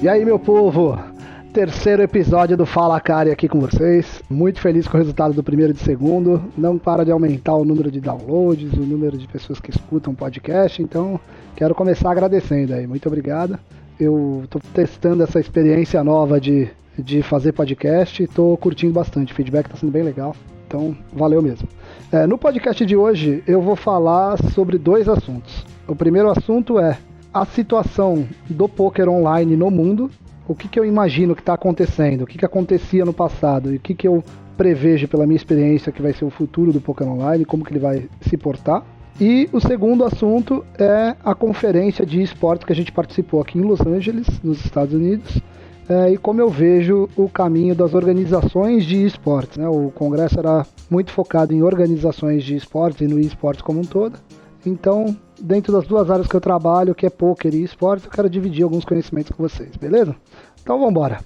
E aí, meu povo? Terceiro episódio do Fala Cari aqui com vocês. Muito feliz com o resultado do primeiro e do segundo. Não para de aumentar o número de downloads, o número de pessoas que escutam o podcast. Então, quero começar agradecendo aí. Muito obrigado. Eu tô testando essa experiência nova de fazer podcast e tô curtindo bastante. O feedback tá sendo bem legal. Então, valeu mesmo. No podcast de hoje, eu vou falar sobre dois assuntos. O primeiro assunto é a situação do poker online no mundo. O que eu imagino que está acontecendo, o que acontecia no passado e o que eu prevejo pela minha experiência que vai ser o futuro do poker online, como que ele vai se portar. E o segundo assunto é a conferência de esportes que a gente participou aqui em Los Angeles, nos Estados Unidos, e como eu vejo o caminho das organizações de esportes, né? O congresso era muito focado em organizações de esportes e no esportes como um todo. Então, dentro das duas áreas que eu trabalho, que é poker e esportes, eu quero dividir alguns conhecimentos com vocês, beleza? Então vamos embora.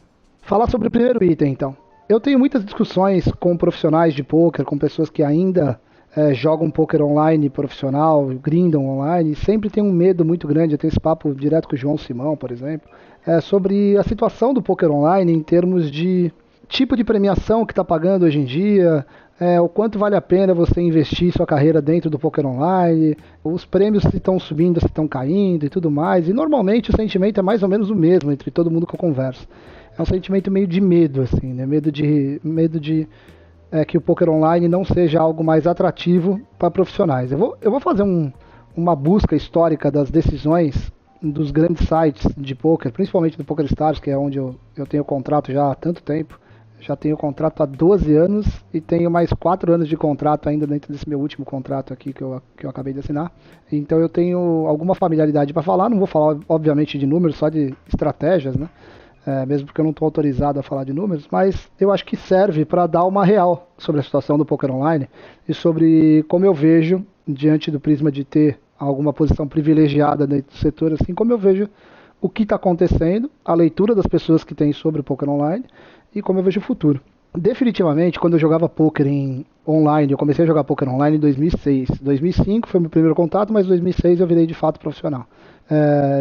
Falar sobre o primeiro item, então. Eu tenho muitas discussões com profissionais de poker, com pessoas que ainda jogam poker online profissional, grindam online, e sempre tem um medo muito grande. Eu tenho esse papo direto com o João Simão, por exemplo, sobre a situação do poker online em termos de tipo de premiação que está pagando hoje em dia, o quanto vale a pena você investir sua carreira dentro do poker online, os prêmios se estão subindo, se estão caindo e tudo mais. E normalmente o sentimento é mais ou menos o mesmo entre todo mundo que eu converso. É um sentimento meio de medo, assim, né? Medo de que o poker online não seja algo mais atrativo para profissionais. Eu vou fazer uma busca histórica das decisões dos grandes sites de poker, principalmente do PokerStars, que é onde eu tenho contrato já há tanto tempo. Já tenho contrato há 12 anos e tenho mais 4 anos de contrato ainda dentro desse meu último contrato aqui que eu acabei de assinar. Então eu tenho alguma familiaridade para falar, não vou falar obviamente de números, só de estratégias, né? Mesmo porque eu não estou autorizado a falar de números, mas eu acho que serve para dar uma real sobre a situação do poker online e sobre como eu vejo, diante do prisma de ter alguma posição privilegiada dentro do setor, assim como eu vejo o que está acontecendo, a leitura das pessoas que têm sobre o poker online e como eu vejo o futuro. Definitivamente, quando eu jogava poker online, eu comecei a jogar poker online em 2006. 2005 foi meu primeiro contato, mas em 2006 eu virei de fato profissional.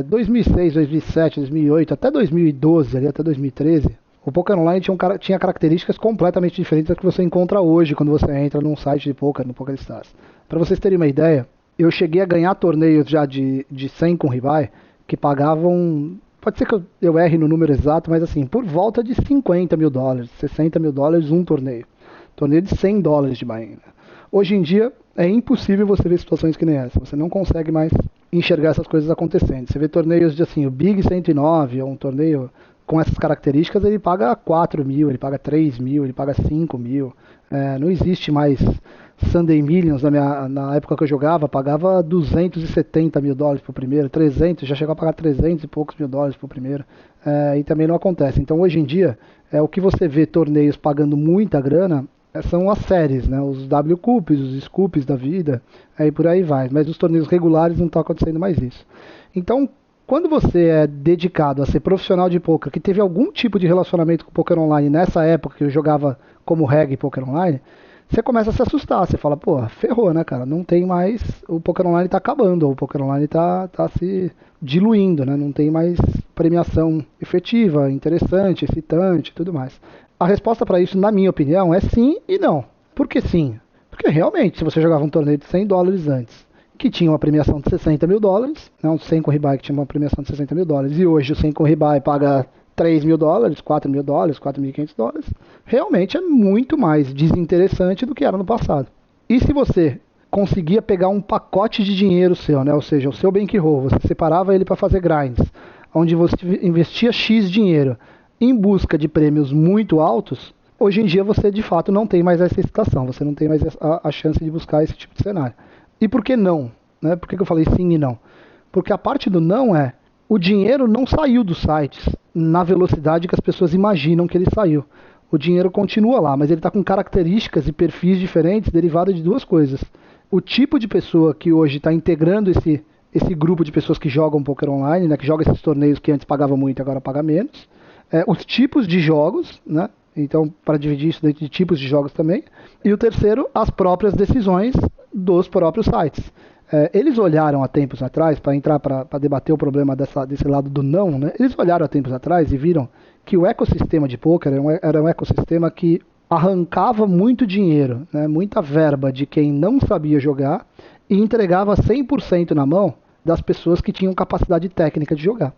2006, 2007, 2008, até 2012, até 2013, o poker online tinha características completamente diferentes das que você encontra hoje quando você entra num site de poker, no PokerStars. Para vocês terem uma ideia, eu cheguei a ganhar torneios já de 100 com rebuy que pagavam... Pode ser que eu erre no número exato, mas assim, por volta de 50 mil dólares, 60 mil dólares um torneio. Torneio de 100 dólares de buy-in. Hoje em dia é impossível você ver situações que nem essa. Você não consegue mais enxergar essas coisas acontecendo. Você vê torneios de assim, o Big 109, ou um torneio com essas características, ele paga 4 mil, ele paga 3 mil, ele paga 5 mil. Não existe mais Sunday Millions na época que eu jogava, pagava 270 mil dólares por primeiro, 300, já chegou a pagar 300 e poucos mil dólares por primeiro, e também não acontece. Então hoje em dia, o que você vê torneios pagando muita grana, são as séries, né? Os W Cups, os Scoops da vida, aí por aí vai, mas os torneios regulares não está acontecendo mais isso. Então, quando você é dedicado a ser profissional de poker, que teve algum tipo de relacionamento com o poker online nessa época que eu jogava como reg poker online, você começa a se assustar, você fala, pô, ferrou, né, cara, não tem mais, o poker online tá acabando, o poker online tá se diluindo, né, não tem mais premiação efetiva, interessante, excitante e tudo mais. A resposta para isso, na minha opinião, é sim e não. Por que sim? Porque realmente, se você jogava um torneio de 100 dólares antes, que tinha uma premiação de 60 mil dólares, né, um 100 com rebuy que tinha uma premiação de 60 mil dólares, e hoje o 100 com rebuy paga 3 mil dólares, 4 mil dólares, 4.500 dólares, realmente é muito mais desinteressante do que era no passado. E se você conseguia pegar um pacote de dinheiro seu, né, ou seja, o seu bankroll, você separava ele para fazer grinds, onde você investia X dinheiro em busca de prêmios muito altos, hoje em dia você de fato não tem mais essa excitação, você não tem mais a chance de buscar esse tipo de cenário. E por que não? Né? Por que eu falei sim e não? Porque a parte do não o dinheiro não saiu dos sites na velocidade que as pessoas imaginam que ele saiu. O dinheiro continua lá, mas ele está com características e perfis diferentes derivadas de duas coisas. O tipo de pessoa que hoje está integrando esse grupo de pessoas que jogam poker online, né, que joga esses torneios que antes pagava muito e agora paga menos. Os tipos de jogos, né? Então, para dividir isso dentro de tipos de jogos também. E o terceiro, as próprias decisões dos próprios sites. Eles olharam há tempos atrás, para debater o problema desse lado do não, né? Eles olharam há tempos atrás e viram que o ecossistema de poker era um ecossistema que arrancava muito dinheiro, né? Muita verba de quem não sabia jogar e entregava 100% na mão das pessoas que tinham capacidade técnica de jogar.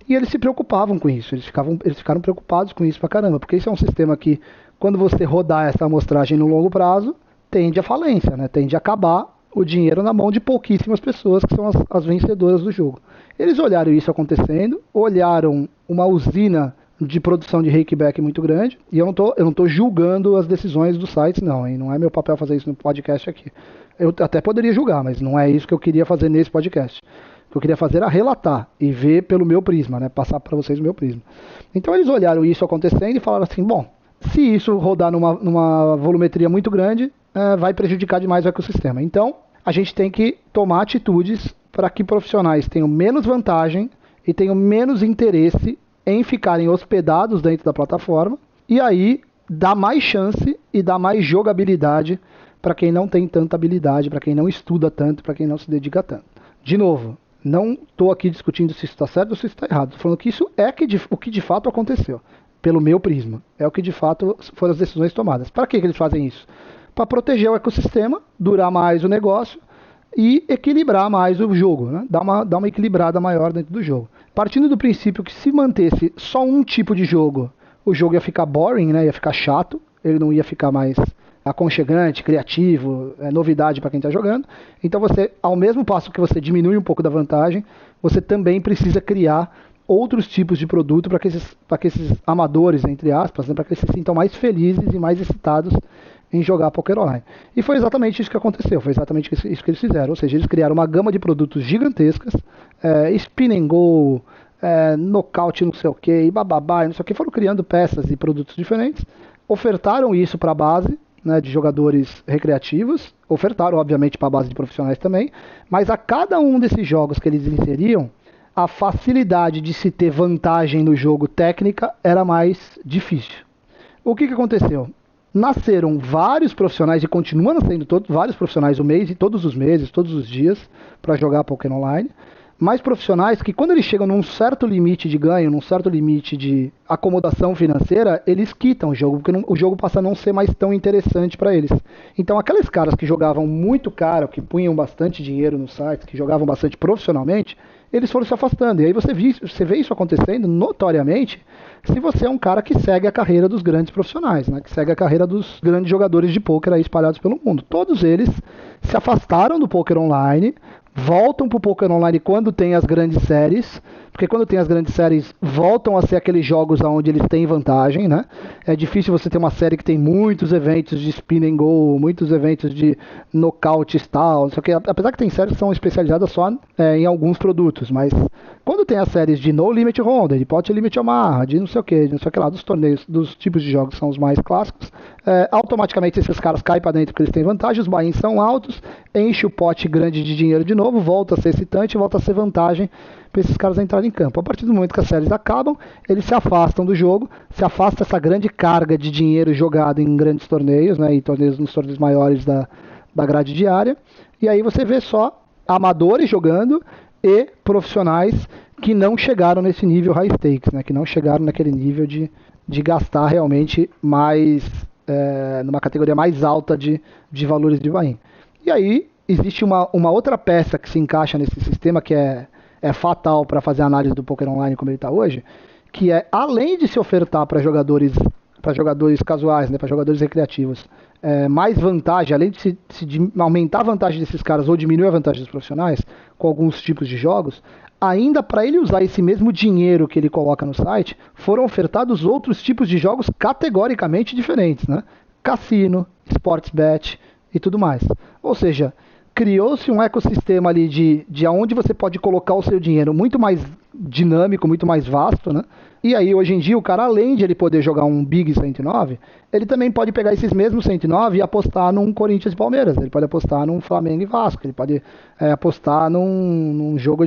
E eles se preocupavam com isso, eles ficaram preocupados com isso pra caramba, porque isso é um sistema que, quando você rodar essa amostragem no longo prazo, tende à falência, né? Tende a acabar o dinheiro na mão de pouquíssimas pessoas, que são as vencedoras do jogo. Eles olharam isso acontecendo, olharam uma usina de produção de rakeback muito grande, e eu não tô julgando as decisões dos sites, não, hein? Não é meu papel fazer isso no podcast aqui. Eu até poderia julgar, mas não é isso que eu queria fazer nesse podcast. O que eu queria fazer era relatar e ver pelo meu prisma, né? Passar para vocês o meu prisma. Então eles olharam isso acontecendo e falaram assim, bom, se isso rodar numa volumetria muito grande, vai prejudicar demais o ecossistema. Então, a gente tem que tomar atitudes para que profissionais tenham menos vantagem e tenham menos interesse em ficarem hospedados dentro da plataforma, e aí dá mais chance e dá mais jogabilidade para quem não tem tanta habilidade, para quem não estuda tanto, para quem não se dedica tanto. De novo, não estou aqui discutindo se isso está certo ou se isso está errado. Estou falando que isso é o que de fato aconteceu, pelo meu prisma. É o que de fato foram as decisões tomadas. Para que eles fazem isso? Para proteger o ecossistema, durar mais o negócio e equilibrar mais o jogo, né? Dar uma equilibrada maior dentro do jogo. Partindo do princípio que, se mantesse só um tipo de jogo, o jogo ia ficar boring, né? Ia ficar chato, ele não ia ficar mais aconchegante, criativo, novidade para quem está jogando. Então você, ao mesmo passo que você diminui um pouco da vantagem, você também precisa criar outros tipos de produto para que esses amadores, entre aspas, né, para que eles se sintam mais felizes e mais excitados em jogar poker online. E foi exatamente isso que aconteceu, foi exatamente isso que eles fizeram. Ou seja, eles criaram uma gama de produtos gigantescas, spin and go, nocaute não sei o que, e bababá, não sei o que, foram criando peças e produtos diferentes, ofertaram isso para a base, né, de jogadores recreativos, ofertaram obviamente para a base de profissionais também, mas a cada um desses jogos que eles inseriam, a facilidade de se ter vantagem no jogo técnica era mais difícil. O que aconteceu? Nasceram vários profissionais, e continuam nascendo vários profissionais todos os meses, todos os dias, para jogar poker online, mas profissionais que, quando eles chegam num certo limite de ganho, num certo limite de acomodação financeira, eles quitam o jogo, porque o jogo passa a não ser mais tão interessante para eles. Então, aqueles caras que jogavam muito caro, que punham bastante dinheiro nos sites, que jogavam bastante profissionalmente, eles foram se afastando. E aí você vê isso acontecendo notoriamente se você é um cara que segue a carreira dos grandes profissionais, né? Que segue a carreira dos grandes jogadores de pôquer aí espalhados pelo mundo. Todos eles se afastaram do poker online, voltam pro poker online quando tem as grandes séries, porque quando tem as grandes séries voltam a ser aqueles jogos onde eles têm vantagem, né? É difícil você ter uma série que tem muitos eventos de spin and go, muitos eventos de nocaute style, não sei o que. Apesar que tem séries que são especializadas só em alguns produtos, mas quando tem as séries de No Limit Ronda, de Pot Limit Omaha, de não sei o que lá, dos torneios, dos tipos de jogos que são os mais clássicos, automaticamente esses caras caem para dentro porque eles têm vantagem, os buy-ins são altos, enche o pote grande de dinheiro de novo, volta a ser excitante, volta a ser vantagem para esses caras entrarem em campo. A partir do momento que as séries acabam, eles se afastam do jogo, se afasta essa grande carga de dinheiro jogado em grandes torneios, né, e nos torneios maiores da grade diária, e aí você vê só amadores jogando e profissionais que não chegaram nesse nível high stakes, né, que não chegaram naquele nível de gastar realmente mais, numa categoria mais alta de valores de buy-in. E aí existe uma outra peça que se encaixa nesse sistema que é fatal para fazer a análise do poker online como ele está hoje, que é, além de se ofertar para jogadores casuais, né, para jogadores recreativos, mais vantagem, além de aumentar a vantagem desses caras ou diminuir a vantagem dos profissionais com alguns tipos de jogos, ainda para ele usar esse mesmo dinheiro que ele coloca no site, foram ofertados outros tipos de jogos categoricamente diferentes, né? Cassino, sports bet e tudo mais. Ou seja, criou-se um ecossistema ali de onde você pode colocar o seu dinheiro muito mais dinâmico, muito mais vasto, né? E aí, hoje em dia, o cara, além de ele poder jogar um Big 109, ele também pode pegar esses mesmos 109 e apostar num Corinthians e Palmeiras, ele pode apostar num Flamengo e Vasco, ele pode apostar num jogo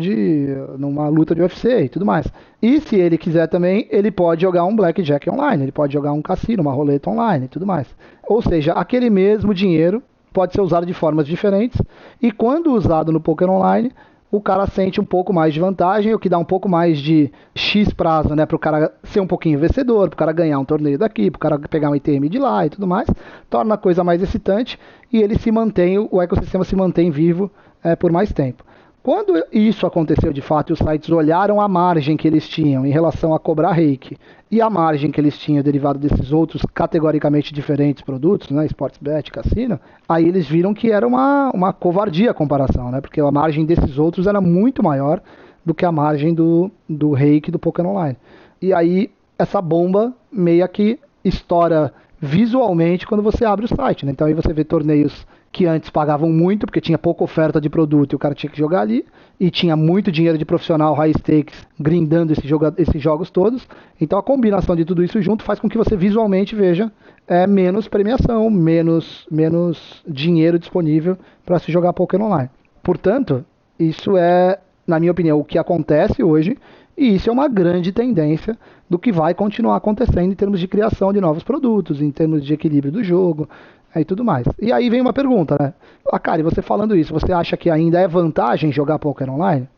numa luta de UFC e tudo mais. E se ele quiser também, ele pode jogar um Blackjack online, ele pode jogar um cassino, uma roleta online e tudo mais. Ou seja, aquele mesmo dinheiro pode ser usado de formas diferentes, e quando usado no poker online, o cara sente um pouco mais de vantagem, o que dá um pouco mais de X prazo, né, para o cara ser um pouquinho vencedor, para o cara ganhar um torneio daqui, para o cara pegar um ITM de lá e tudo mais, torna a coisa mais excitante e ele se mantém, o ecossistema se mantém vivo por mais tempo. Quando isso aconteceu de fato e os sites olharam a margem que eles tinham em relação a cobrar rake e a margem que eles tinham derivado desses outros categoricamente diferentes produtos, né, Sportsbet, Cassino, aí eles viram que era uma covardia a comparação, né, porque a margem desses outros era muito maior do que a margem do rake do Poker Online. E aí essa bomba meio que estoura visualmente quando você abre o site, né? Então aí você vê torneios que antes pagavam muito, porque tinha pouca oferta de produto e o cara tinha que jogar ali, e tinha muito dinheiro de profissional high stakes grindando esses jogos todos. Então a combinação de tudo isso junto faz com que você visualmente veja menos premiação, menos dinheiro disponível para se jogar poker online. Portanto, isso é, na minha opinião, o que acontece hoje, e isso é uma grande tendência do que vai continuar acontecendo em termos de criação de novos produtos, em termos de equilíbrio do jogo, e tudo mais. E aí vem uma pergunta, né? Akari, você falando isso, você acha que ainda é vantagem jogar poker online?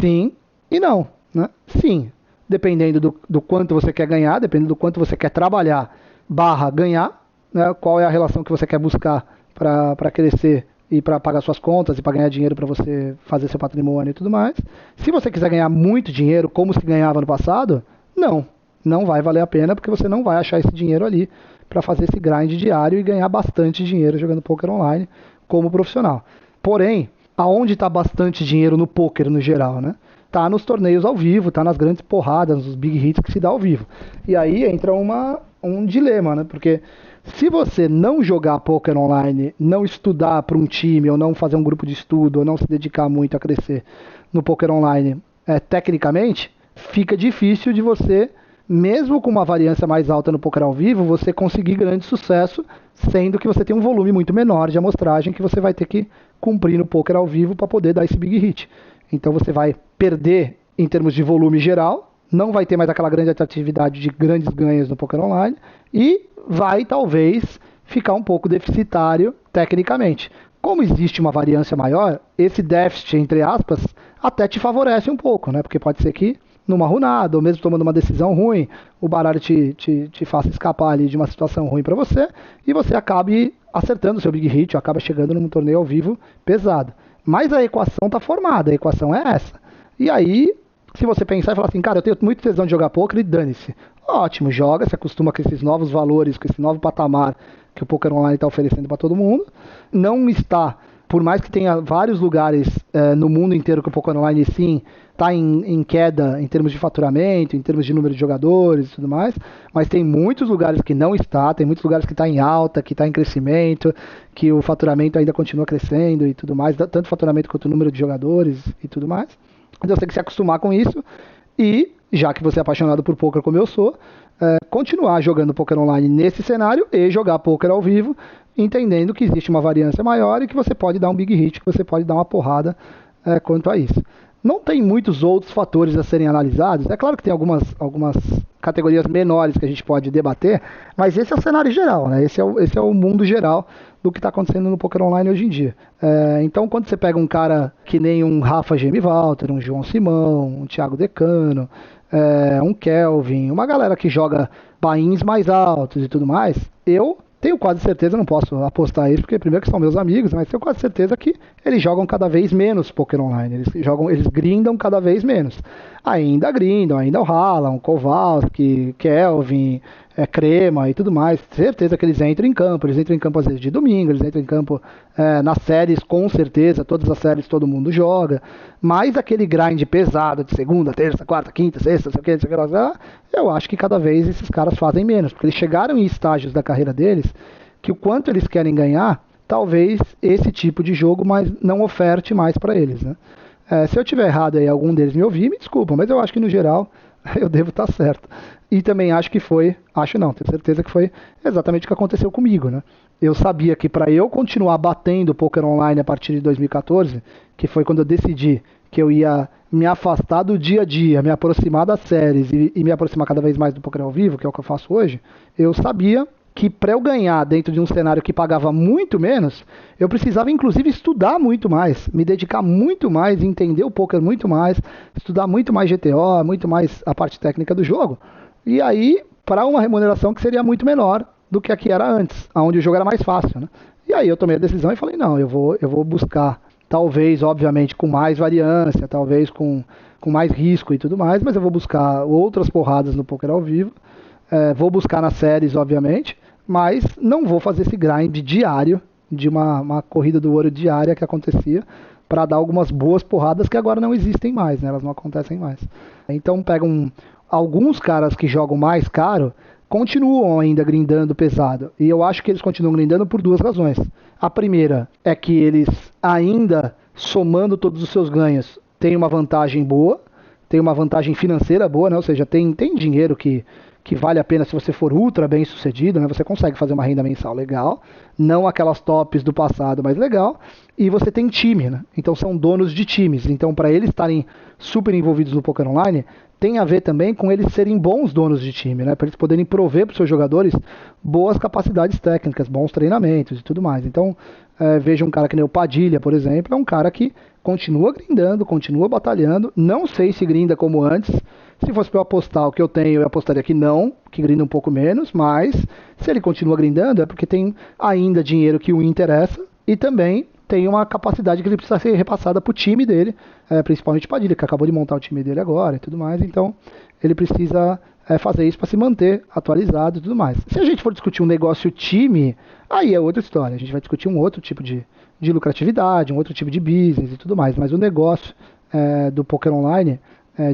Sim e não, né? Sim, dependendo do quanto você quer ganhar, dependendo do quanto você quer trabalhar / ganhar, né? Qual é a relação que você quer buscar para crescer e para pagar suas contas e para ganhar dinheiro para você fazer seu patrimônio e tudo mais. Se você quiser ganhar muito dinheiro, como se ganhava no passado, não vai valer a pena, porque você não vai achar esse dinheiro ali para fazer esse grind diário e ganhar bastante dinheiro jogando poker online como profissional. Porém, aonde está bastante dinheiro no poker no geral, né? Tá nos torneios ao vivo, tá nas grandes porradas, nos big hits que se dá ao vivo. E aí entra um dilema, né? Porque se você não jogar poker online, não estudar para um time, ou não fazer um grupo de estudo, ou não se dedicar muito a crescer no poker online tecnicamente, fica difícil de você, mesmo com uma variância mais alta no poker ao vivo, você conseguir grande sucesso, sendo que você tem um volume muito menor de amostragem que você vai ter que cumprir no poker ao vivo para poder dar esse big hit. Então você vai perder em termos de volume geral, não vai ter mais aquela grande atratividade de grandes ganhos no poker online e vai talvez ficar um pouco deficitário tecnicamente. Como existe uma variância maior, esse déficit, entre aspas, até te favorece um pouco, né? Porque pode ser que numa runada, ou mesmo tomando uma decisão ruim, o baralho te faça escapar ali de uma situação ruim para você, e você acabe acertando o seu big hit, ou acaba chegando num torneio ao vivo pesado. Mas a equação está formada, a equação é essa. E aí, se você pensar e falar assim, cara, eu tenho muito tesão de jogar poker e dane-se. Ótimo, joga, se acostuma com esses novos valores, com esse novo patamar que o poker online está oferecendo para todo mundo. Não está, por mais que tenha vários lugares no mundo inteiro que o poker online sim está em queda em termos de faturamento, em termos de número de jogadores e tudo mais, mas tem muitos lugares que não está, tem muitos lugares que está em alta, que está em crescimento, que o faturamento ainda continua crescendo e tudo mais, tanto o faturamento quanto o número de jogadores e tudo mais. Então você tem que se acostumar com isso e, já que você é apaixonado por poker como eu sou, continuar jogando poker online nesse cenário e jogar poker ao vivo, entendendo que existe uma variância maior e que você pode dar um big hit, que você pode dar uma porrada quanto a isso. Não tem muitos outros fatores a serem analisados. É claro que tem algumas categorias menores que a gente pode debater, mas esse é o cenário geral, né? Esse é o mundo geral do que está acontecendo no poker online hoje em dia. Então, quando você pega um cara que nem um Rafa Gemivalter, um João Simão, um Thiago Decano, um Kelvin, uma galera que joga buy-ins mais altos e tudo mais, eu tenho quase certeza, não posso apostar isso, porque primeiro que são meus amigos, mas tenho quase certeza que eles jogam cada vez menos poker online, eles grindam cada vez menos. Ainda grindam, ainda ralam, Kowalski, Kelvin, Crema e tudo mais. Certeza que eles entram em campo às vezes de domingo, eles entram em campo nas séries, com certeza, todas as séries todo mundo joga, mas aquele grind pesado de segunda, terça, quarta, quinta, sexta, não sei o que, eu acho que cada vez esses caras fazem menos, porque eles chegaram em estágios da carreira deles que o quanto eles querem ganhar, talvez esse tipo de jogo não oferte mais para eles, né? Se eu tiver errado aí, algum deles me ouvir, me desculpa, mas eu acho que no geral eu devo estar certo. E também tenho certeza que foi exatamente o que aconteceu comigo, né? Eu sabia que para eu continuar batendo poker online a partir de 2014, que foi quando eu decidi que eu ia me afastar do dia a dia, me aproximar das séries e me aproximar cada vez mais do poker ao vivo, que é o que eu faço hoje, eu sabia que para eu ganhar dentro de um cenário que pagava muito menos, eu precisava inclusive estudar muito mais, me dedicar muito mais, entender o poker muito mais, estudar muito mais GTO, muito mais a parte técnica do jogo. E aí, para uma remuneração que seria muito menor do que a que era antes, onde o jogo era mais fácil, né? E aí eu tomei a decisão e falei, não, eu vou buscar, talvez, obviamente, com mais variância, talvez com mais risco e tudo mais, mas eu vou buscar outras porradas no poker ao vivo, vou buscar nas séries, obviamente, mas não vou fazer esse grind diário de uma corrida do ouro diária que acontecia para dar algumas boas porradas que agora não existem mais, né? Elas não acontecem mais. Então pegam alguns caras que jogam mais caro, continuam ainda grindando pesado. E eu acho que eles continuam grindando por duas razões. A primeira é que eles ainda, somando todos os seus ganhos, têm uma vantagem boa, tem uma vantagem financeira boa, né? Ou seja, tem dinheiro que vale a pena se você for ultra bem sucedido, né? Você consegue fazer uma renda mensal legal, não aquelas tops do passado, mas legal, e você tem time, né? Então são donos de times, então para eles estarem super envolvidos no poker online, tem a ver também com eles serem bons donos de time, né? Para eles poderem prover para os seus jogadores boas capacidades técnicas, bons treinamentos e tudo mais. Então, veja um cara que nem o Padilha, por exemplo, é um cara que continua grindando, continua batalhando, não sei se grinda como antes. Se fosse para eu apostar o que eu tenho, eu apostaria que não, que grinda um pouco menos, mas se ele continua grindando é porque tem ainda dinheiro que o interessa e também tem uma capacidade que ele precisa ser repassada para o time dele, principalmente o Padilha, que acabou de montar o time dele agora e tudo mais, então ele precisa fazer isso para se manter atualizado e tudo mais. Se a gente for discutir um negócio time, aí é outra história, a gente vai discutir um outro tipo de lucratividade, um outro tipo de business e tudo mais, mas o negócio do poker online,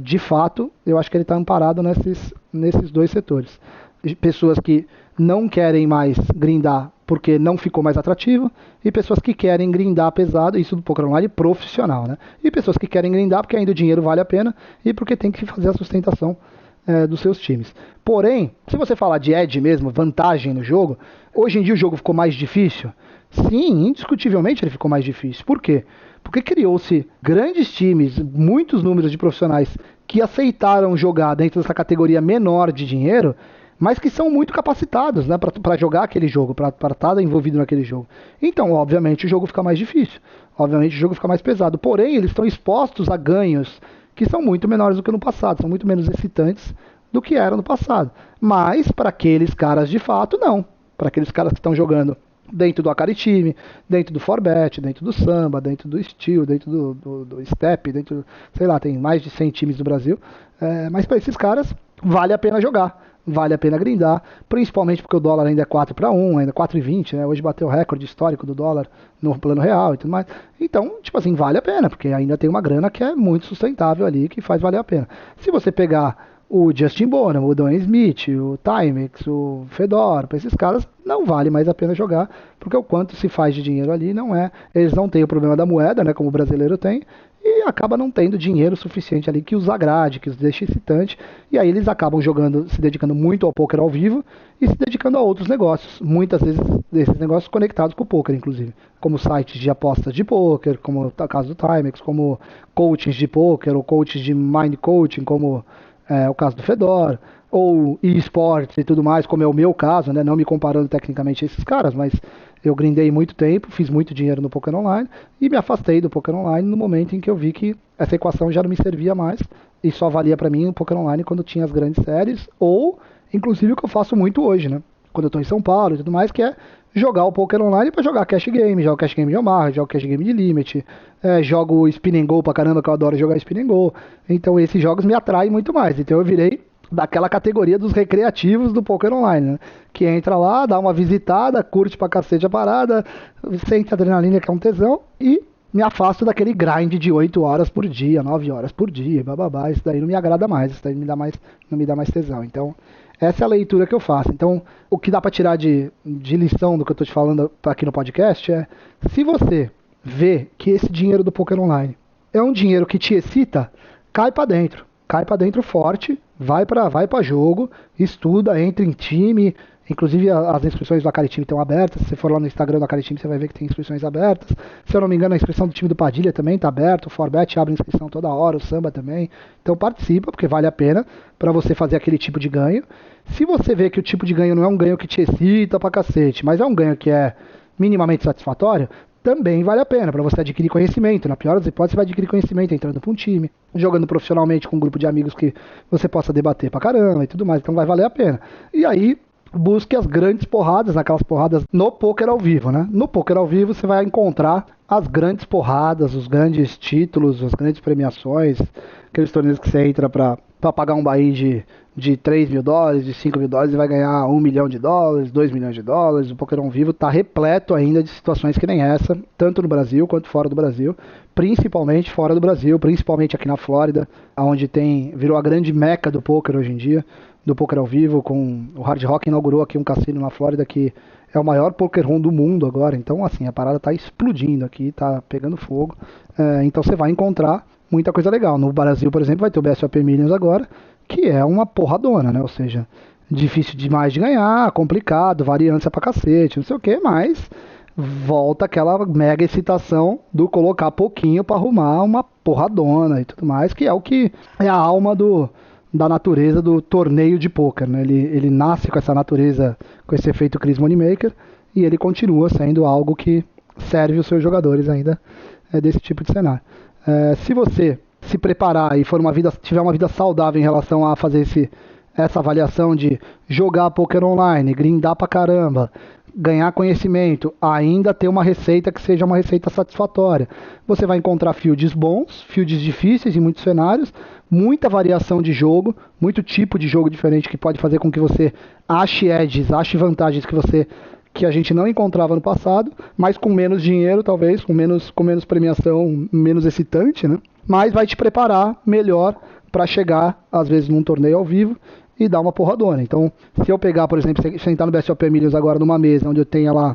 de fato, eu acho que ele está amparado nesses dois setores. Pessoas que não querem mais grindar porque não ficou mais atrativo, e pessoas que querem grindar pesado, isso do poker online profissional, né? E pessoas que querem grindar porque ainda o dinheiro vale a pena e porque tem que fazer a sustentação dos seus times. Porém, se você falar de edge mesmo, vantagem no jogo, hoje em dia o jogo ficou mais difícil? Sim, indiscutivelmente ele ficou mais difícil. Por quê? Porque criou-se grandes times, muitos números de profissionais que aceitaram jogar dentro dessa categoria menor de dinheiro, mas que são muito capacitados, né, para jogar aquele jogo, para estar envolvido naquele jogo. Então, obviamente, o jogo fica mais difícil, obviamente o jogo fica mais pesado, porém, eles estão expostos a ganhos que são muito menores do que no passado, são muito menos excitantes do que eram no passado. Mas, para aqueles caras de fato, não. Para aqueles caras que estão jogando dentro do Akari Time, dentro do Forbet, dentro do Samba, dentro do Steel, dentro do Step, dentro, sei lá, tem mais de 100 times no Brasil, mas para esses caras vale a pena jogar, vale a pena grindar, principalmente porque o dólar ainda é 4-1, ainda é 4,20, né? Hoje bateu o recorde histórico do dólar no plano real e tudo mais. Então, tipo assim, vale a pena, porque ainda tem uma grana que é muito sustentável ali, que faz valer a pena. Se você pegar o Justin Bonham, o Dwayne Smith, o Timex, o Fedor, para esses caras não vale mais a pena jogar, porque o quanto se faz de dinheiro ali não é, eles não têm o problema da moeda, né, como o brasileiro tem, e acaba não tendo dinheiro suficiente ali que os agrade, que os deixe excitante, e aí eles acabam jogando, se dedicando muito ao poker ao vivo e se dedicando a outros negócios, muitas vezes desses negócios conectados com o poker, inclusive, como sites de apostas de poker, como o caso do Timex, como coachings de poker ou coaches de mind coaching, como o caso do Fedor, ou esportes e tudo mais, como é o meu caso, né? Não me comparando tecnicamente a esses caras, mas eu grindei muito tempo, fiz muito dinheiro no poker online e me afastei do poker online no momento em que eu vi que essa equação já não me servia mais e só valia para mim o poker online quando tinha as grandes séries, ou inclusive o que eu faço muito hoje, né? Quando eu estou em São Paulo e tudo mais, que é jogar o poker online para jogar cash game, jogo cash game de Omaha, jogo cash game de Limit, jogo spin and go pra caramba, que eu adoro jogar spin and go. Então esses jogos me atraem muito mais. Então eu virei daquela categoria dos recreativos do poker online, né? Que entra lá, dá uma visitada, curte pra cacete a parada, sente adrenalina, que é um tesão, e me afasto daquele grind de 8 horas por dia, 9 horas por dia, bababá. Isso daí não me agrada mais, isso daí não me dá mais tesão. Então essa é a leitura que eu faço. Então, o que dá para tirar de lição do que eu estou te falando aqui no podcast é: se você vê que esse dinheiro do poker online é um dinheiro que te excita, cai para dentro forte, vai para jogo, estuda, entra em time, Inclusive as inscrições do Acari Time estão abertas. Se você for lá no Instagram do Acari Time, você vai ver que tem inscrições abertas. Se eu não me engano, a inscrição do time do Padilha também está aberta. O Forbet abre inscrição toda hora, o Samba também. Então participa, porque vale a pena para você fazer aquele tipo de ganho. Se você vê que o tipo de ganho não é um ganho que te excita pra cacete, mas é um ganho que é minimamente satisfatório, também vale a pena para você adquirir conhecimento. Na pior das hipóteses, você vai adquirir conhecimento entrando para um time, jogando profissionalmente com um grupo de amigos que você possa debater pra caramba e tudo mais. Então vai valer a pena. E aí, busque as grandes porradas, aquelas porradas no poker ao vivo, né? No poker ao vivo você vai encontrar as grandes porradas, os grandes títulos, as grandes premiações, aqueles torneios que você entra pra pagar um baí de 3 mil dólares, de 5 mil dólares e vai ganhar 1 milhão de dólares, 2 milhões de dólares. O poker ao vivo tá repleto ainda de situações que nem essa, tanto no Brasil quanto fora do Brasil, principalmente fora do Brasil, principalmente aqui na Flórida, onde virou a grande meca do poker hoje em dia, do poker ao vivo. Com o Hard Rock inaugurou aqui um cassino na Flórida que é o maior poker room do mundo agora. Então assim, a parada tá explodindo aqui, tá pegando fogo. Então você vai encontrar muita coisa legal. No Brasil, por exemplo, vai ter o BSOP Millions agora, que é uma porradona, né? Ou seja, difícil demais de ganhar, complicado, variância pra cacete, não sei o que, mas volta aquela mega excitação do colocar pouquinho pra arrumar uma porradona e tudo mais, que é o que é a alma da natureza do torneio de pôquer, né? Ele nasce com essa natureza, com esse efeito Chris Moneymaker, e ele continua sendo algo que serve os seus jogadores ainda desse tipo de cenário. Se você se preparar e tiver uma vida saudável em relação a fazer essa avaliação de jogar poker online, grindar pra caramba, ganhar conhecimento, ainda ter uma receita que seja uma receita satisfatória, você vai encontrar fields bons, fields difíceis em muitos cenários, muita variação de jogo, muito tipo de jogo diferente que pode fazer com que você ache edges, ache vantagens que a gente não encontrava no passado, mas com menos dinheiro, talvez, com menos premiação, menos excitante, né? Mas vai te preparar melhor para chegar, às vezes, num torneio ao vivo e dar uma porradona. Então, se eu pegar, por exemplo, sentar no BSOP Millions agora numa mesa onde eu tenha lá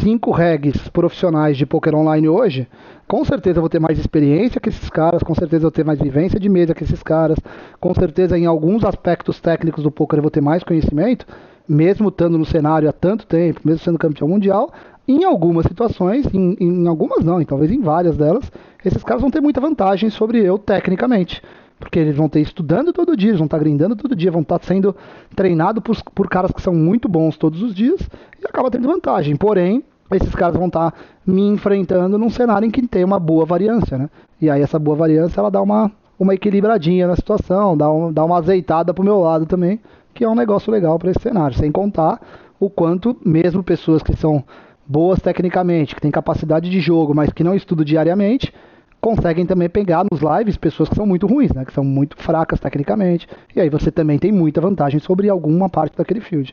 5 regs profissionais de poker online hoje, com certeza eu vou ter mais experiência que esses caras, com certeza eu vou ter mais vivência de mesa que esses caras, com certeza em alguns aspectos técnicos do poker eu vou ter mais conhecimento, mesmo estando no cenário há tanto tempo, mesmo sendo campeão mundial. Em algumas situações, em algumas não, talvez em várias delas, esses caras vão ter muita vantagem sobre eu tecnicamente, porque eles vão estar estudando todo dia, eles vão estar grindando todo dia, vão estar sendo treinados por caras que são muito bons todos os dias e acaba tendo vantagem. Porém, esses caras vão estar me enfrentando num cenário em que tem uma boa variância, né? E aí essa boa variância, ela dá uma equilibradinha na situação, dá uma azeitada pro meu lado também, que é um negócio legal para esse cenário, sem contar o quanto mesmo pessoas que são boas tecnicamente, que têm capacidade de jogo, mas que não estudam diariamente, conseguem também pegar nos lives pessoas que são muito ruins, né, que são muito fracas tecnicamente, e aí você também tem muita vantagem sobre alguma parte daquele field.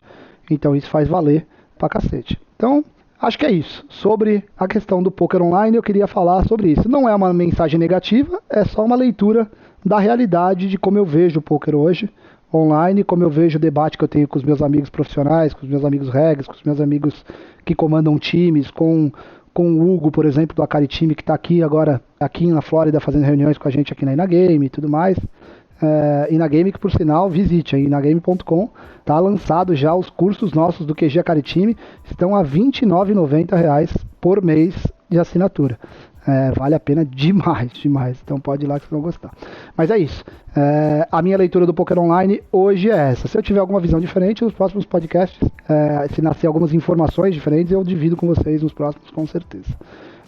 Então isso faz valer pra cacete. Então, acho que é isso. Sobre a questão do poker online, eu queria falar sobre isso. Não é uma mensagem negativa, é só uma leitura da realidade de como eu vejo o poker hoje, online, como eu vejo o debate que eu tenho com os meus amigos profissionais, com os meus amigos regs, com os meus amigos que comandam times, com o Hugo, por exemplo, do Acari Time, que está aqui agora, aqui na Flórida, fazendo reuniões com a gente aqui na Inagame e tudo mais. Inagame, que por sinal, visite aí, inagame.com, tá lançado já os cursos nossos do QG Acari Time, estão a R$ 29,90 por mês de assinatura. Vale a pena demais, então pode ir lá que vocês vão gostar. Mas é isso, a minha leitura do Poker Online hoje é essa. Se eu tiver alguma visão diferente nos próximos podcasts, se nascer algumas informações diferentes, eu divido com vocês nos próximos, com certeza.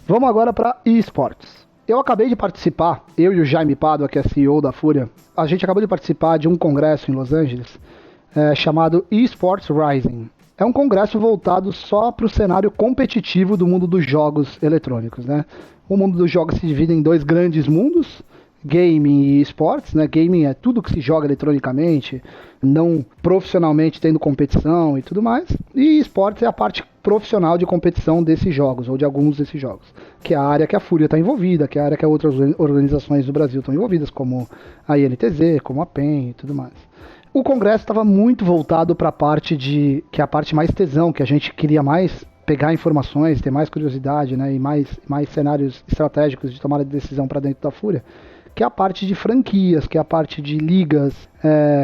Vamos agora para eSports. Eu acabei de participar, eu e o Jaime Pádua, que é CEO da Fúria, a gente acabou de participar de um congresso em Los Angeles, chamado eSports Rising. É um congresso voltado só para o cenário competitivo do mundo dos jogos eletrônicos, né? O mundo dos jogos se divide em dois grandes mundos, gaming e esportes, né? Gaming é tudo que se joga eletronicamente, não profissionalmente tendo competição e tudo mais. E esportes é a parte profissional de competição desses jogos, ou de alguns desses jogos, que é a área que a Fúria está envolvida, que é a área que outras organizações do Brasil estão envolvidas, como a INTZ, como a PEN e tudo mais. O congresso estava muito voltado para a parte que é a parte mais tesão, que a gente queria mais pegar informações, ter mais curiosidade, né, e mais cenários estratégicos de tomada de decisão para dentro da Fúria, que é a parte de franquias, que é a parte de ligas,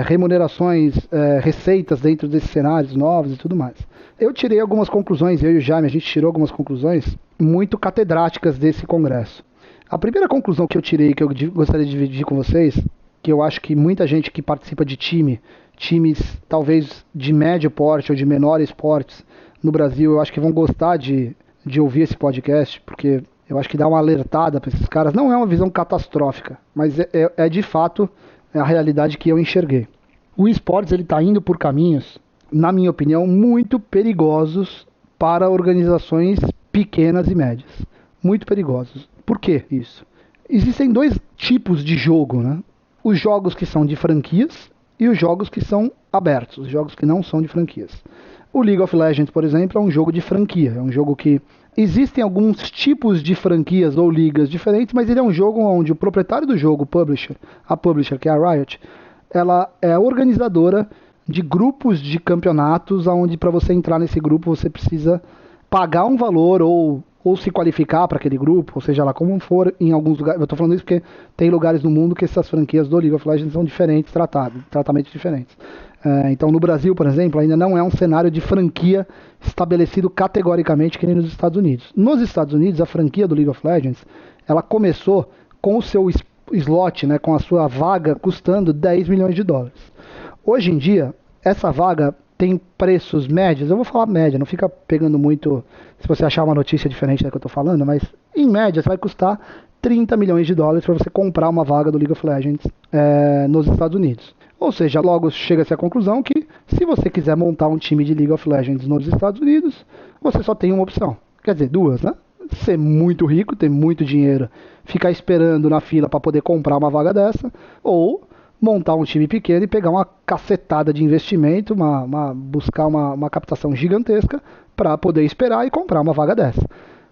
remunerações, receitas dentro desses cenários novos e tudo mais. Eu tirei algumas conclusões, eu e o Jaime, a gente tirou algumas conclusões muito catedráticas desse congresso. A primeira conclusão que eu tirei, que eu gostaria de dividir com vocês, que eu acho que muita gente que participa de times talvez de médio porte ou de menores portes no Brasil, eu acho que vão gostar de ouvir esse podcast, porque eu acho que dá uma alertada para esses caras. Não é uma visão catastrófica, mas é de fato a realidade que eu enxerguei. O esportes está indo por caminhos, na minha opinião, muito perigosos para organizações pequenas e médias. Muito perigosos. Por que isso? Existem dois tipos de jogo, né? Os jogos que são de franquias e os jogos que são abertos, os jogos que não são de franquias. O League of Legends, por exemplo, é um jogo de franquia, é um jogo que existem alguns tipos de franquias ou ligas diferentes, mas ele é um jogo onde o proprietário do jogo, a publisher, que é a Riot, ela é a organizadora de grupos de campeonatos, onde para você entrar nesse grupo você precisa pagar um valor ou se qualificar para aquele grupo, ou seja lá como for, em alguns lugares. Eu estou falando isso porque tem lugares no mundo que essas franquias do League of Legends são diferentes, tratamentos diferentes. Então no Brasil, por exemplo, ainda não é um cenário de franquia estabelecido categoricamente que nem nos Estados Unidos. Nos Estados Unidos, a franquia do League of Legends, ela começou com o seu slot, né, com a sua vaga, custando $10 milhões. Hoje em dia, essa vaga tem preços médios, eu vou falar média, não fica pegando muito se você achar uma notícia diferente da que eu estou falando, mas em média vai custar $30 milhões para você comprar uma vaga do League of Legends nos Estados Unidos. Ou seja, logo chega-se à conclusão que se você quiser montar um time de League of Legends nos Estados Unidos, você só tem uma opção, quer dizer, duas, né? Ser muito rico, ter muito dinheiro, ficar esperando na fila para poder comprar uma vaga dessa, ou montar um time pequeno e pegar uma cacetada de investimento, buscar uma captação gigantesca para poder esperar e comprar uma vaga dessa.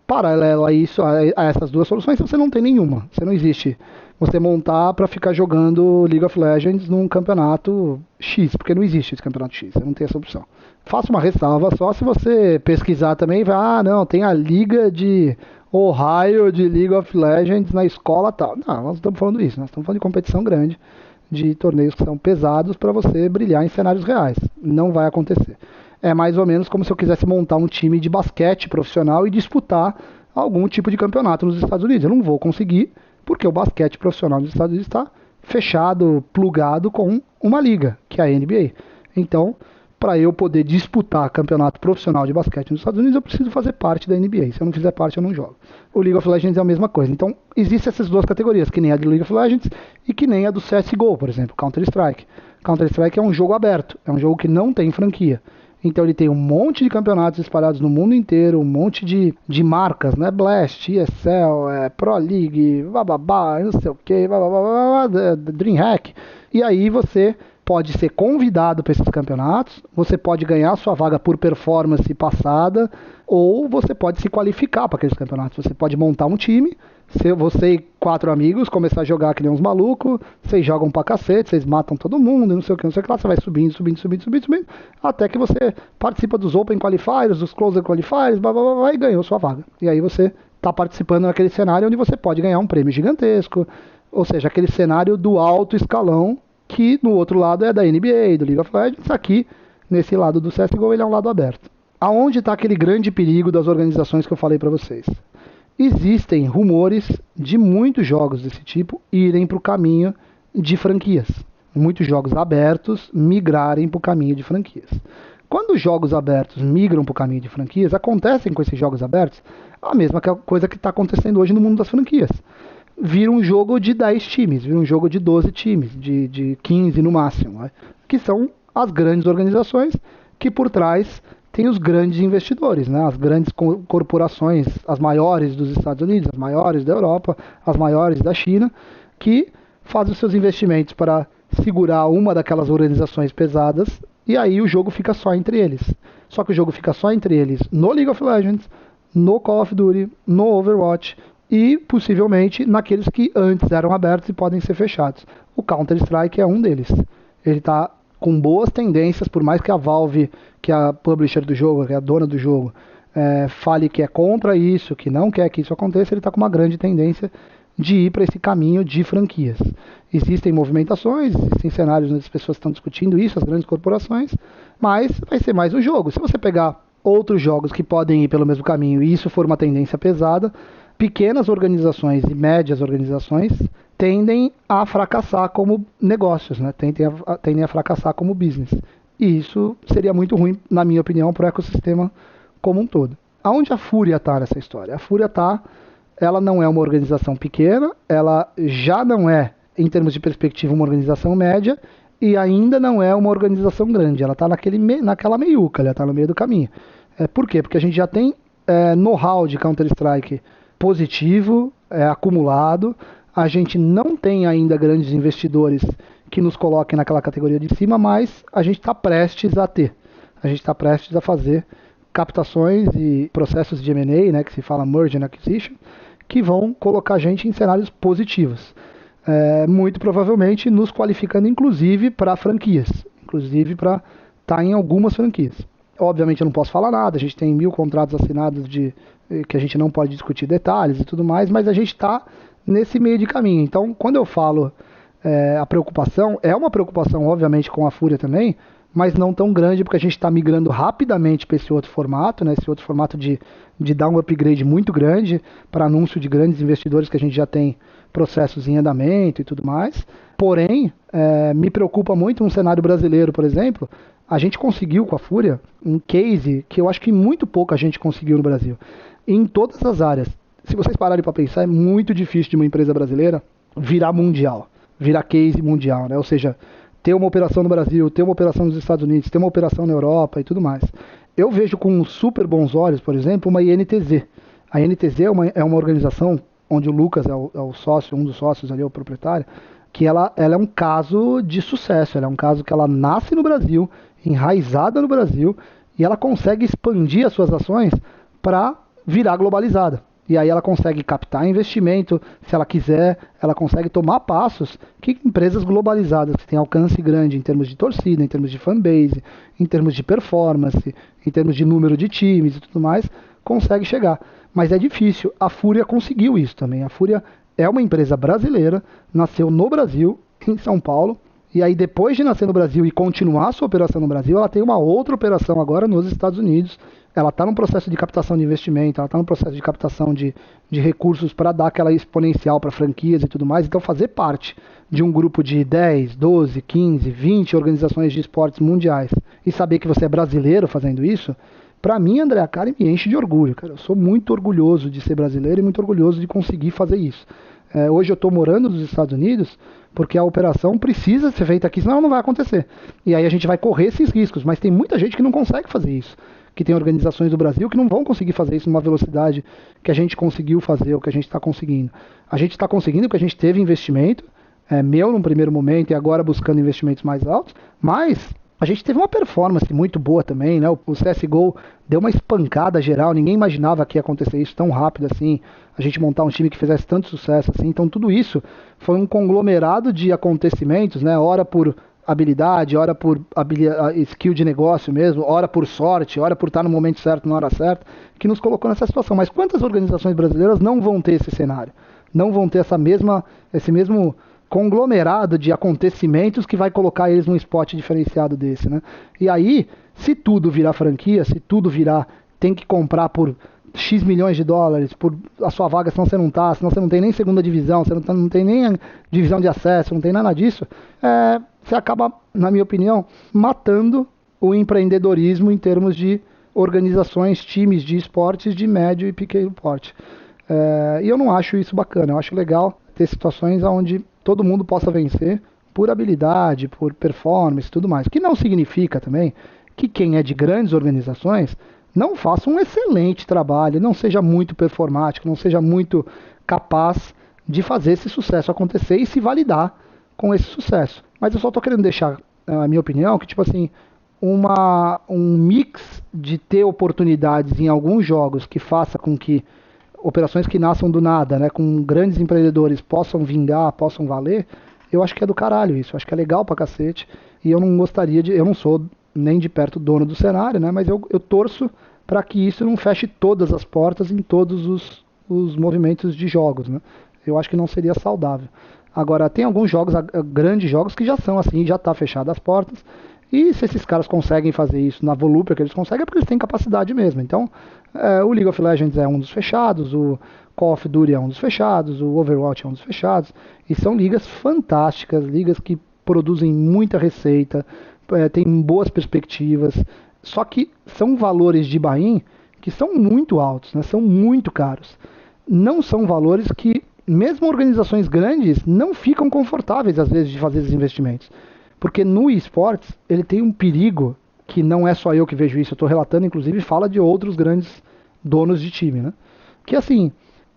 Paralelo a isso, a essas duas soluções, você não tem nenhuma. Você não existe você montar para ficar jogando League of Legends num campeonato X, porque não existe esse campeonato X, você não tem essa opção. Faça uma ressalva só se você pesquisar também, vai, não, tem a Liga de Ohio de League of Legends na escola tal. Não, nós não estamos falando isso, nós estamos falando de competição grande, de torneios que são pesados para você brilhar em cenários reais. Não vai acontecer. É mais ou menos como se eu quisesse montar um time de basquete profissional e disputar algum tipo de campeonato nos Estados Unidos. Eu não vou conseguir, porque o basquete profissional nos Estados Unidos está fechado, plugado com uma liga, que é a NBA. Então, para eu poder disputar campeonato profissional de basquete nos Estados Unidos, eu preciso fazer parte da NBA. Se eu não fizer parte, eu não jogo. O League of Legends é a mesma coisa. Então, existem essas duas categorias, que nem a do League of Legends e que nem a do CSGO, por exemplo, Counter-Strike. Counter-Strike é um jogo aberto, é um jogo que não tem franquia. Então ele tem um monte de campeonatos espalhados no mundo inteiro, um monte de marcas, né? Blast, ESL, Pro League, bababá, não sei o que, DreamHack. E aí você pode ser convidado para esses campeonatos, você pode ganhar sua vaga por performance passada, ou você pode se qualificar para aqueles campeonatos. Você pode montar um time, você e 4 amigos começar a jogar que nem uns malucos, vocês jogam pra cacete, vocês matam todo mundo, não sei o que, lá, você vai subindo, até que você participa dos Open Qualifiers, dos Closer Qualifiers, e ganhou sua vaga. E aí você está participando naquele cenário onde você pode ganhar um prêmio gigantesco, ou seja, aquele cenário do alto escalão, que no outro lado é da NBA, do League of Legends, aqui, nesse lado do CSGO, ele é um lado aberto. Aonde está aquele grande perigo das organizações que eu falei para vocês? Existem rumores de muitos jogos desse tipo irem para o caminho de franquias. Muitos jogos abertos migrarem para o caminho de franquias. Quando os jogos abertos migram para o caminho de franquias, acontecem com esses jogos abertos a mesma coisa que está acontecendo hoje no mundo das franquias. Vira um jogo de 10 times, vira um jogo de 12 times, de 15 no máximo, né? Que são as grandes organizações que por trás tem os grandes investidores, né? As grandes corporações, as maiores dos Estados Unidos, as maiores da Europa, as maiores da China, que fazem os seus investimentos para segurar uma daquelas organizações pesadas, e aí o jogo fica só entre eles. Só que o jogo fica só entre eles no League of Legends, no Call of Duty, no Overwatch e possivelmente naqueles que antes eram abertos e podem ser fechados. O Counter-Strike é um deles. Ele está com boas tendências, por mais que a Valve, que é a publisher do jogo, que é a dona do jogo, fale que é contra isso, que não quer que isso aconteça, ele está com uma grande tendência de ir para esse caminho de franquias. Existem movimentações, existem cenários onde as pessoas estão discutindo isso, as grandes corporações, mas vai ser mais um jogo. Se você pegar outros jogos que podem ir pelo mesmo caminho e isso for uma tendência pesada, pequenas organizações e médias organizações tendem a fracassar como negócios, né? Tendem a fracassar como business. E isso seria muito ruim, na minha opinião, para o ecossistema como um todo. Aonde a Fúria está nessa história? A Fúria ela não é uma organização pequena, ela já não é, em termos de perspectiva, uma organização média, e ainda não é uma organização grande. Ela está naquela meiuca, ela está no meio do caminho. Por quê? Porque a gente já tem know-how de Counter-Strike positivo, acumulado. A gente não tem ainda grandes investidores que nos coloquem naquela categoria de cima, mas a gente está prestes a ter. A gente está prestes a fazer captações e processos de M&A, né, que se fala Merge and Acquisition, que vão colocar a gente em cenários positivos. Muito provavelmente nos qualificando inclusive para franquias, inclusive para estar em algumas franquias. Obviamente eu não posso falar nada, a gente tem 1000 contratos assinados que a gente não pode discutir detalhes e tudo mais, mas a gente está nesse meio de caminho. Então, quando eu falo a preocupação, é uma preocupação obviamente com a Fúria também, mas não tão grande, porque a gente está migrando rapidamente para esse outro formato, né? Esse outro formato de dar um upgrade muito grande para anúncio de grandes investidores que a gente já tem processos em andamento e tudo mais. Porém, me preocupa muito um cenário brasileiro, por exemplo. A gente conseguiu com a Fúria um case que eu acho que muito pouca gente conseguiu no Brasil, em todas as áreas. Se vocês pararem para pensar, é muito difícil de uma empresa brasileira virar mundial, virar case mundial, né? Ou seja, ter uma operação no Brasil, ter uma operação nos Estados Unidos, ter uma operação na Europa e tudo mais. Eu vejo com super bons olhos, por exemplo, uma INTZ. A INTZ é uma organização onde o Lucas é o sócio, um dos sócios ali, é o proprietário, que ela é um caso de sucesso, ela é um caso que ela nasce no Brasil, enraizada no Brasil, e ela consegue expandir as suas ações para virar globalizada. E aí ela consegue captar investimento, se ela quiser, ela consegue tomar passos que empresas globalizadas, que têm alcance grande em termos de torcida, em termos de fanbase, em termos de performance, em termos de número de times e tudo mais, consegue chegar. Mas é difícil. A Fúria conseguiu isso também. A Fúria é uma empresa brasileira, nasceu no Brasil, em São Paulo, e aí depois de nascer no Brasil e continuar a sua operação no Brasil, ela tem uma outra operação agora nos Estados Unidos. Ela está num processo de captação de investimento, ela está num processo de captação de recursos para dar aquela exponencial para franquias e tudo mais. Então fazer parte de um grupo de 10, 12, 15, 20 organizações de esportes mundiais e saber que você é brasileiro fazendo isso, para mim, André Akari, me enche de orgulho, cara. Eu sou muito orgulhoso de ser brasileiro e muito orgulhoso de conseguir fazer isso. Hoje eu estou morando nos Estados Unidos porque a operação precisa ser feita aqui, senão ela não vai acontecer. E aí a gente vai correr esses riscos, mas tem muita gente que não consegue fazer isso, que tem organizações do Brasil que não vão conseguir fazer isso numa velocidade que a gente conseguiu fazer, ou que a gente está conseguindo. A gente está conseguindo porque a gente teve investimento, meu num primeiro momento e agora buscando investimentos mais altos, mas a gente teve uma performance muito boa também, né? O CSGO deu uma espancada geral, ninguém imaginava que ia acontecer isso tão rápido assim, a gente montar um time que fizesse tanto sucesso assim. Então tudo isso foi um conglomerado de acontecimentos, né? Ora por habilidade, ora por skill de negócio mesmo, ora por sorte, ora por estar no momento certo, na hora certa, que nos colocou nessa situação. Mas quantas organizações brasileiras não vão ter esse cenário? Não vão ter esse mesmo conglomerado de acontecimentos que vai colocar eles num spot diferenciado desse, né? E aí, se tudo virar franquia, se tudo virar, tem que comprar por X milhões de dólares, por a sua vaga, senão você não tá, senão você não tem nem segunda divisão, você não tem nem a divisão de acesso, não tem nada disso, você acaba, na minha opinião, matando o empreendedorismo em termos de organizações, times de esportes de médio e pequeno porte. E eu não acho isso bacana, eu acho legal ter situações onde todo mundo possa vencer por habilidade, por performance e tudo mais. O que não significa também que quem é de grandes organizações não faça um excelente trabalho, não seja muito performático, não seja muito capaz de fazer esse sucesso acontecer e se validar com esse sucesso. Mas eu só estou querendo deixar a minha opinião que, tipo assim, um mix de ter oportunidades em alguns jogos que faça com que operações que nasçam do nada, né, com grandes empreendedores possam vingar, possam valer, eu acho que é do caralho isso, eu acho que é legal pra cacete, e eu não gostaria eu não sou nem de perto dono do cenário, né, mas eu torço para que isso não feche todas as portas em todos os movimentos de jogos, né. Eu acho que não seria saudável. Agora, tem alguns jogos, grandes jogos, que já são assim, já está fechado as portas. E se esses caras conseguem fazer isso na volúpia que eles conseguem, é porque eles têm capacidade mesmo. Então, o League of Legends é um dos fechados, o Call of Duty é um dos fechados, o Overwatch é um dos fechados. E são ligas fantásticas, ligas que produzem muita receita, têm boas perspectivas. Só que são valores de buy-in que são muito altos, né? São muito caros. Não são valores que, mesmo organizações grandes, não ficam confortáveis às vezes de fazer esses investimentos. Porque no esportes, ele tem um perigo, que não é só eu que vejo isso, eu estou relatando, inclusive, fala de outros grandes donos de time, né? Que assim,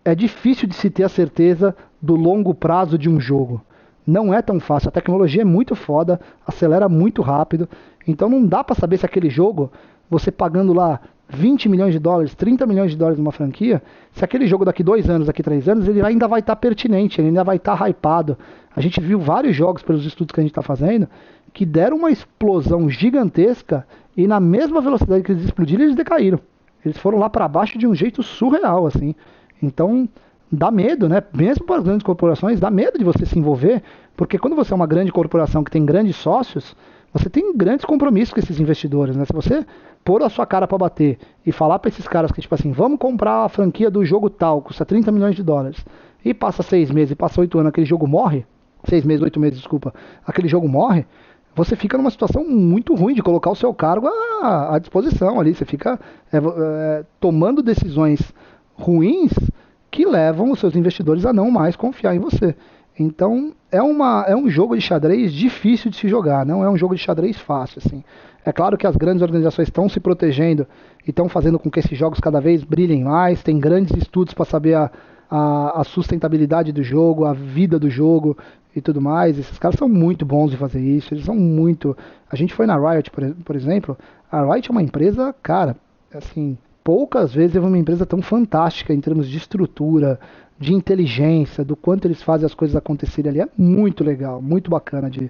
é difícil de se ter a certeza do longo prazo de um jogo. Não é tão fácil, a tecnologia é muito foda, acelera muito rápido, então não dá para saber se aquele jogo, você pagando lá 20 milhões de dólares, 30 milhões de dólares numa franquia, se aquele jogo daqui 2 anos, daqui 3 anos, ele ainda vai estar pertinente, ele ainda vai estar hypado. A gente viu vários jogos pelos estudos que a gente está fazendo que deram uma explosão gigantesca e na mesma velocidade que eles explodiram, eles decaíram. Eles foram lá para baixo de um jeito surreal, assim. Então, dá medo, né? Mesmo para as grandes corporações, dá medo de você se envolver, porque quando você é uma grande corporação que tem grandes sócios, você tem grandes compromissos com esses investidores, né? Se você pôr a sua cara para bater e falar para esses caras que, tipo assim, vamos comprar a franquia do jogo tal, custa 30 milhões de dólares, e passa 6 meses, e passa 8 anos, aquele jogo morre, 6 meses, 8 meses, desculpa, aquele jogo morre, você fica numa situação muito ruim de colocar o seu cargo à disposição ali, você fica tomando decisões ruins que levam os seus investidores a não mais confiar em você. Então, é um jogo de xadrez difícil de se jogar, não é um jogo de xadrez fácil, assim. É claro que as grandes organizações estão se protegendo e estão fazendo com que esses jogos cada vez brilhem mais, tem grandes estudos para saber a sustentabilidade do jogo, a vida do jogo e tudo mais. Esses caras são muito bons em fazer isso, eles são muito... A gente foi na Riot, por exemplo, a Riot é uma empresa, cara, assim, poucas vezes eu vi uma empresa tão fantástica em termos de estrutura, de inteligência, do quanto eles fazem as coisas acontecerem ali. É muito legal, muito bacana de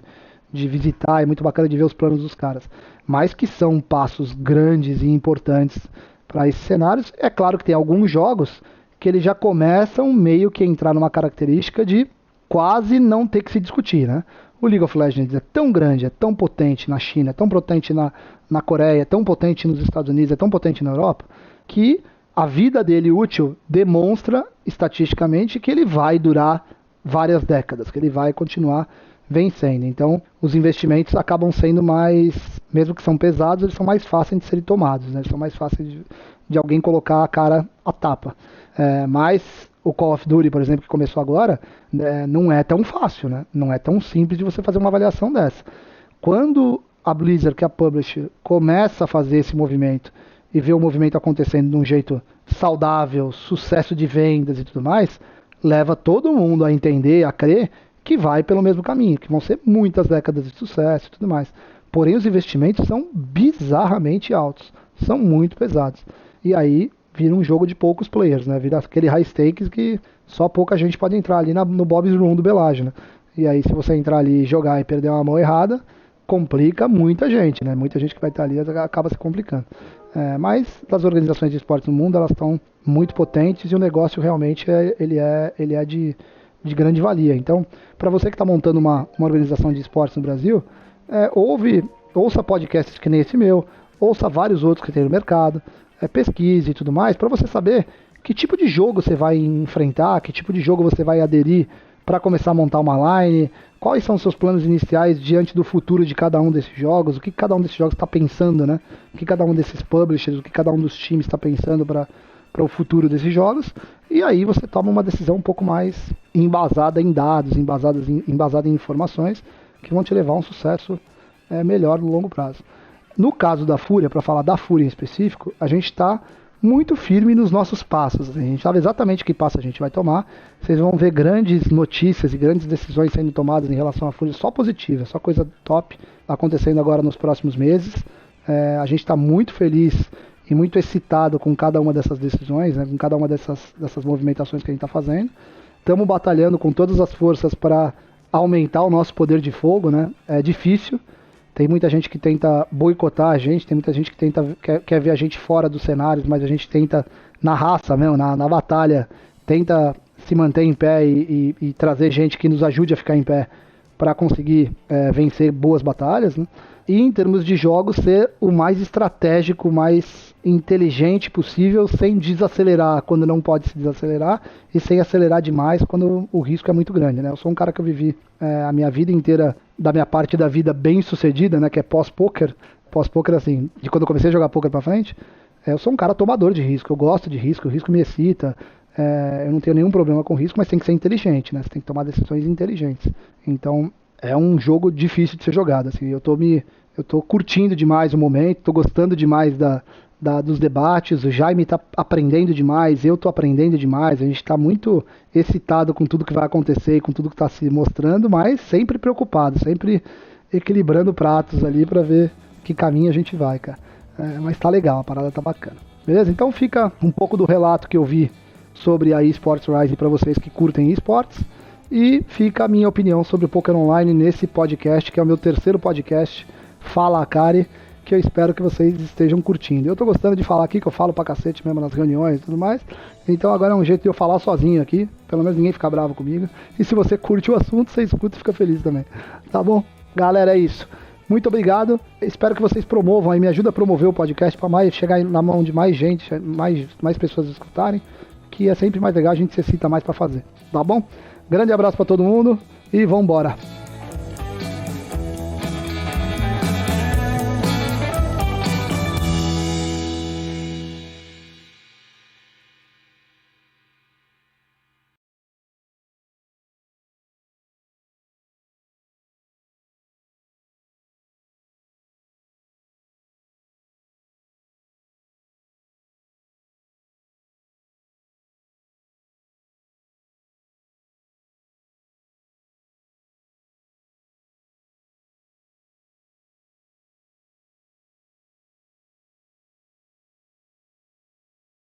visitar, é muito bacana de ver os planos dos caras. Mas que são passos grandes e importantes para esses cenários. É claro que tem alguns jogos que eles já começam meio que a entrar numa característica de quase não ter que se discutir, né? O League of Legends é tão grande, é tão potente na China, é tão potente na Coreia, é tão potente nos Estados Unidos, é tão potente na Europa, que a vida dele útil demonstra estatisticamente que ele vai durar várias décadas, que ele vai continuar vencendo. Então, os investimentos acabam sendo mais, mesmo que são pesados, eles são mais fáceis de serem tomados, né? Eles são mais fáceis de alguém colocar a cara a tapa. Mas o Call of Duty, por exemplo, que começou agora, não é tão fácil, né? Não é tão simples de você fazer uma avaliação dessa. Quando a Blizzard, que é a publisher, começa a fazer esse movimento e vê o movimento acontecendo de um jeito saudável, sucesso de vendas e tudo mais, leva todo mundo a entender, a crer que vai pelo mesmo caminho, que vão ser muitas décadas de sucesso e tudo mais. Porém, os investimentos são bizarramente altos, são muito pesados. E aí vira um jogo de poucos players, né? Vira aquele high stakes que só pouca gente pode entrar ali no Bob's Room do Bellagio, né? E aí, se você entrar ali e jogar e perder uma mão errada, complica muita gente, né? Muita gente que vai estar ali acaba se complicando. Mas as organizações de esportes no mundo, elas estão muito potentes e o negócio realmente ele é de grande valia. Então, para você que está montando uma organização de esportes no Brasil, ouça podcasts que nem esse meu, ouça vários outros que tem no mercado, pesquise e tudo mais, para você saber que tipo de jogo você vai enfrentar, que tipo de jogo você vai aderir para começar a montar uma line, quais são os seus planos iniciais diante do futuro de cada um desses jogos, o que cada um desses jogos está pensando, né? O que cada um desses publishers, o que cada um dos times está pensando para o futuro desses jogos, e aí você toma uma decisão um pouco mais embasada em dados, embasada em informações que vão te levar a um sucesso melhor no longo prazo. No caso da Fúria, para falar da Fúria em específico, a gente está muito firme nos nossos passos. A gente sabe exatamente que passo a gente vai tomar. Vocês vão ver grandes notícias e grandes decisões sendo tomadas em relação à Fúria, só positiva, só coisa top acontecendo agora nos próximos meses. A gente está muito feliz e muito excitado com cada uma dessas decisões, né, com cada uma dessas movimentações que a gente está fazendo. Estamos batalhando com todas as forças para aumentar o nosso poder de fogo, né? É difícil. Tem muita gente que tenta boicotar a gente, tem muita gente que quer ver a gente fora dos cenários, mas a gente tenta, na raça mesmo, na batalha, tenta se manter em pé e trazer gente que nos ajude a ficar em pé para conseguir vencer boas batalhas, né? E em termos de jogos, ser o mais estratégico, mais inteligente possível, sem desacelerar quando não pode se desacelerar e sem acelerar demais quando o risco é muito grande, né? Eu sou um cara que eu vivi a minha vida inteira, da minha parte da vida bem sucedida, né? Que é pós-poker. Pós-poker, assim, de quando eu comecei a jogar poker pra frente, eu sou um cara tomador de risco, eu gosto de risco, o risco me excita, eu não tenho nenhum problema com risco, mas tem que ser inteligente, né? Você tem que tomar decisões inteligentes. Então, é um jogo difícil de ser jogado, assim, eu tô curtindo demais o momento, tô gostando demais dos debates, o Jaime tá aprendendo demais, eu tô aprendendo demais, a gente tá muito excitado com tudo que vai acontecer e com tudo que tá se mostrando, mas sempre preocupado, sempre equilibrando pratos ali pra ver que caminho a gente vai, cara. Mas tá legal, a parada tá bacana. Beleza? Então fica um pouco do relato que eu vi sobre a eSports Rise para vocês que curtem eSports. E fica a minha opinião sobre o Poker Online nesse podcast, que é o meu terceiro podcast, Fala Akari, que eu espero que vocês estejam curtindo. Eu tô gostando de falar aqui, que eu falo pra cacete mesmo nas reuniões e tudo mais. Então agora é um jeito de eu falar sozinho aqui, pelo menos ninguém fica bravo comigo. E se você curte o assunto, você escuta e fica feliz também. Tá bom? Galera, é isso. Muito obrigado, espero que vocês promovam aí, me ajuda a promover o podcast para chegar na mão de mais gente, mais pessoas escutarem, que é sempre mais legal, a gente se excita mais para fazer, tá bom? Grande abraço para todo mundo e vambora!